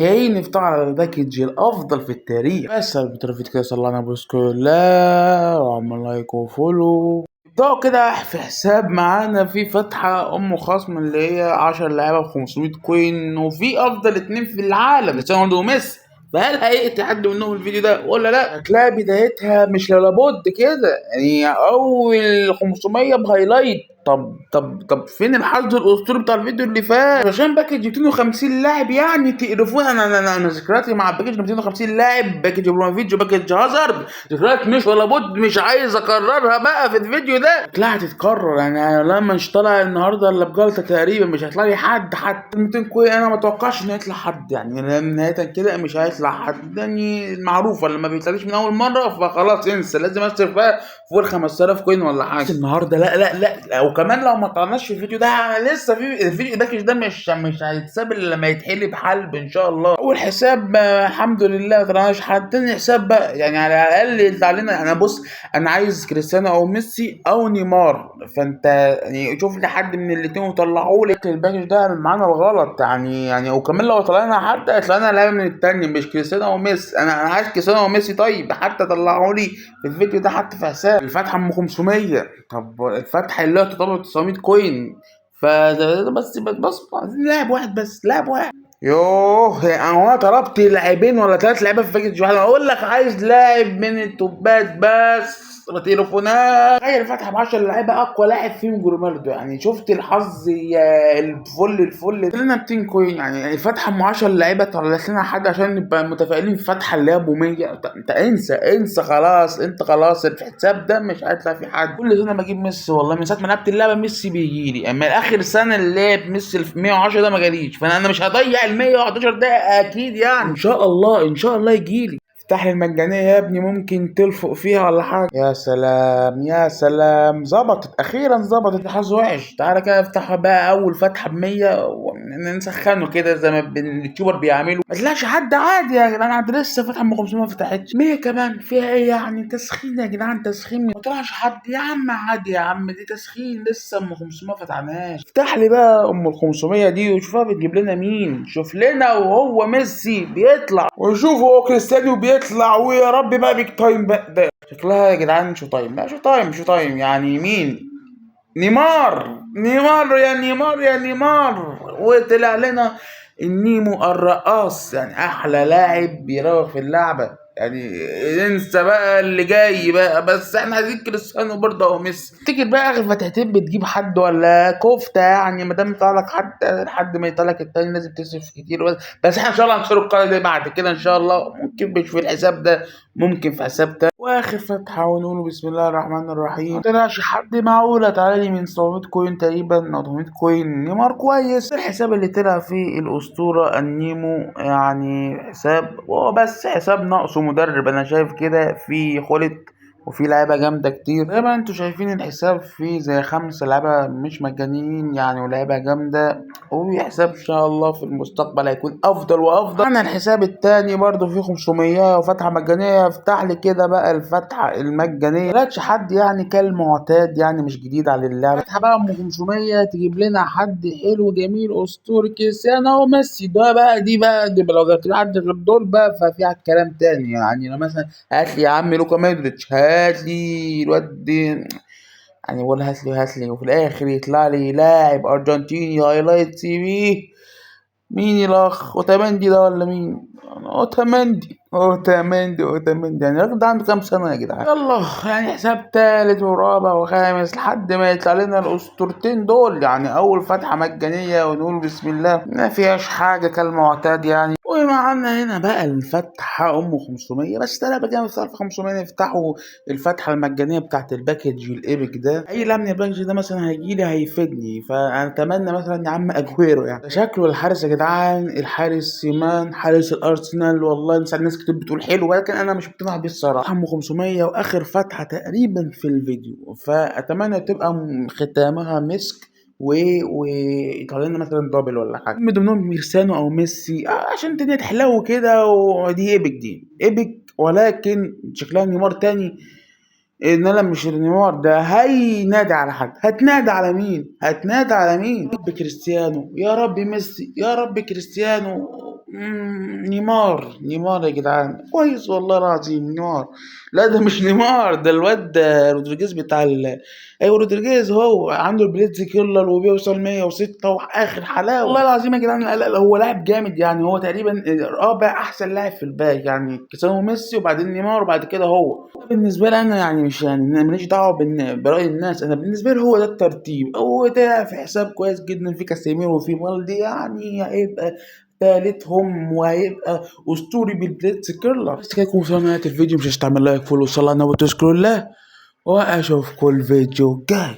جايين نفتح على الباكج الافضل في التاريخ. بس البترفيت كده صلى على بسم الله وعمل لايك وفولو. ابدأوا كده في حساب معانا في فتحة ام خصم اللي هي 10 لعيبة ب 500 كوين، وفي افضل اتنين في العالم كريستيانو رونالدو وميسي. فهل هيقتل حد منهم الفيديو ده ولا لا؟ هتلاقي بدايتها مش لابد كده، يعني اول 500 بهايلايت. طب فين الحظ الاسطوري بتاع الفيديو اللي فات؟ عشان باكج 250 لاعب يعني تقرفون. انا ذكرياتي مع باكج 250 لاعب، باكج ابراهيموفيتش وباكج هازارد، ذكريات مش ولا بد، مش عايز اكررها بقى في الفيديو ده. لا هتتكرر يعني، لما مش طالع النهارده الا بجلطه تقريبا، مش هيطلع لي حد حتى 200 كوين. انا ما اتوقعش انه يطلع حد يعني، لان نهايه كده مش هيطلع حد يعني، معروفه لما بيطلعليش من اول مره فخلاص انسى، لازم اصرف بقى فوق ال 5000 كوين ولا حاجه. النهارده لا وكمان لو ما طلعناش في الفيديو ده لسه في الفيديو الباكج ده مش هيتساب الا لما يتحل بحلب ان شاء الله. اول حساب الحمد لله ما طلعناش حد. تاني حساب بقى يعني على الاقل يطلع لنا. انا بص، انا عايز كريستيانو او ميسي او نيمار، فانت يعني شوف لي حد من الاثنين وطلعوا لي الباكج ده معانا الغلط يعني وكمان لو طلعنا حد هيطلعنا لعيبه من التاني مش كريستيانو او ميسي. انا عايز كريستيانو او ميسي، طيب حتى طلعوا لي في الفيديو ده حتى في حساب الفتحه ام 500. طب الفتحه اللي هو تعتبر 900 كوين، بس عايزين لاعب واحد بس، لاعب واحد. يوه يعني هو طلبت لاعبين ولا 3 لعيبه في باكج واحد؟ اقول لك عايز لاعب من التوبات بس. تليفونات تخيل فتح ب 10 لعيبه، اقوى لاعب فيهم رونالدو. يعني شفت الحظ يا الفل لنا 200 كوين يعني. الفتحه ام 10 لعيبه طلعت لنا حد عشان نبقى متفائلين في فتحه اللي هي ابو 100. انت انسى خلاص، انت خلاص الحساب ده مش هيطلع في حد. كل سنه بجيب ميسي والله، من ساعه ما لعبت اللعبه ميسي بيجي لي، اما اخر سنه اللي لعب ميسي ال 110 ده ما جاليش، فانا مش هضيع ال 111 ده اكيد يعني. ان شاء الله يجي لي. افتح لي المجانية يا ابني، ممكن تلفق فيها ولا حاجة. يا سلام يا سلام، ظبطت أخيرا، ظبطت. الحظ وحش. تعالى كده افتحها بقى أول فتحة ب100 ونسخنه كده زي ما اليوتيوبر بيعملوا. ما تلاقيش حد عادي يا جدعان، عاد لسه فتحة ب 500 ما فتحتش 100 كمان، فيها إيه يعني؟ تسخين يا جدعان، تسخين. ما طلعش حد يا عم، عادي يا عم، دي تسخين، لسه ام 500 ما فتحناش. افتح لي بقى ام ال 500 دي وشوفها بتجيب لنا مين. شوف لنا وهو ميسي بيطلع، وشوف هو كريستيانو بيطلع، ويا رب بقى بيك تايم بقى ده. شكلها يا جدعان شو تايم، لا شو تايم يعني مين؟ نيمار. وطلع لنا النيمو الرقاص، يعني احلى لاعب بيراوغ في اللعبه يعني. انسى بقى اللي جاي بقى، بس احنا عايزين كريستيانو برضه او ميسي. تفتكر بقى اخر فتحتين بتجيب حد ولا كفته يعني؟ ما دام يطلع لك حد لحد ما يطلع لك التاني لازم تصرف كتير. بس احنا ان شاء الله هنخسر القرار ده بعد كده ان شاء الله. ممكن مش في الحساب ده، ممكن في حساب تاني. واخر فتحه ونقول بسم الله الرحمن الرحيم. ما طلعش حد معقوله. تعالى لي من 700 كوين تقريبا او 800 كوين. نيمار كويس. الحساب اللي طلع فيه الاسطوره النيمو يعني حساب، وهو بس حساب ناقصه مدرب. انا شايف كده في خلط وفي لعيبه جامده كتير زي ما انتوا شايفين. الحساب فيه زي 5 لعيبه مش مجانيين يعني، ولاعيبه جامده، وحساب ان شاء الله في المستقبل هيكون افضل وافضل. انا الحساب التاني برضو فيه 500 وفتحه مجانيه. افتح لي كده بقى الفتحه المجانيه، ملكش حد يعني كالمعتاد يعني، مش جديد على اللعبه. فتحه بقى ام 500 تجيب لنا حد حلو جميل اسطوري كريستيانو وميسي. ده بقى دي بقى لو جبت لي حد غير دول بقى ففيها كلام تاني يعني. لو مثلا هات لي يا عم لوكا مودريتش، هات لي الواد دي يعني، بقول هات لي وفي الاخر يطلع لي لاعب ارجنتيني هايلايت سي في. مين الاخ اوتامندي ده ولا مين؟ اوتامندي يعني. الراجل ده عنده كام سنه يا جدعان؟ يلا يعني حساب تالت ورابع وخامس لحد ما يطلع لنا الاسطورتين دول يعني. اول فتحه مجانيه ونقول بسم الله، ما فيهاش حاجه كالمعتاد يعني. ومعنا هنا بقى الفتحة أم 500 بس. أنا بقى نفتح 500 نفتحوا الفتحة المجانية بتاعت الباكج الإيبك ده. أي لاعب من الباكج ده مثلا هيجيلي هيفيدني، فأتمنى مثلا يا عم أجويرو يعني. شكله الحارس يا جدعان، الحارس سيمان حارس الأرسنال. والله ناس كتير بتقول حلو، ولكن أنا مش مقتنع بيه الصراحة. أم 500 وآخر فتحة تقريبا في الفيديو، فأتمنى تبقى ختامها مسك ويطلع لنا مثلا دبل ولا حاجه من ضمنهم كريستيانو او ميسي عشان الدنيا تحلو كده. ودي ايبك ولكن شكلها نيمار تاني. ان انا مش نيمار ده هينادي على حد. هتنادي على مين؟ يا رب كريستيانو، يا رب ميسي، يا رب كريستيانو. نيمار يا جدعان كويس والله العظيم نيمار. لا ده مش نيمار، ده الواد ده رودريجيز بتاع ايوه رودريجيز، هو عنده البليتز كيرلر وبيوصل 106 واخر حلاوه والله العظيم يا جدعان. لا هو لاعب جامد يعني، هو تقريبا رابع احسن لاعب في الباك يعني، كريستيانو وميسي وبعدين نيمار وبعد كده هو. بالنسبه لي انا يعني مش يعني ماليش دعوه براي الناس، انا بالنسبه لي هو ده الترتيب، هو ده في حساب كويس جدا في كاسيميرو وفي بالدي يعني هيبقى تالتهم وهيبقى اسطوري بالبليتز كيرلر. بس كده يكون وصلنا نهايه الفيديو، مش هتعمل لايك فولو صلى على النبي وتشكروا الله، واشوفكم الفيديو الجاي.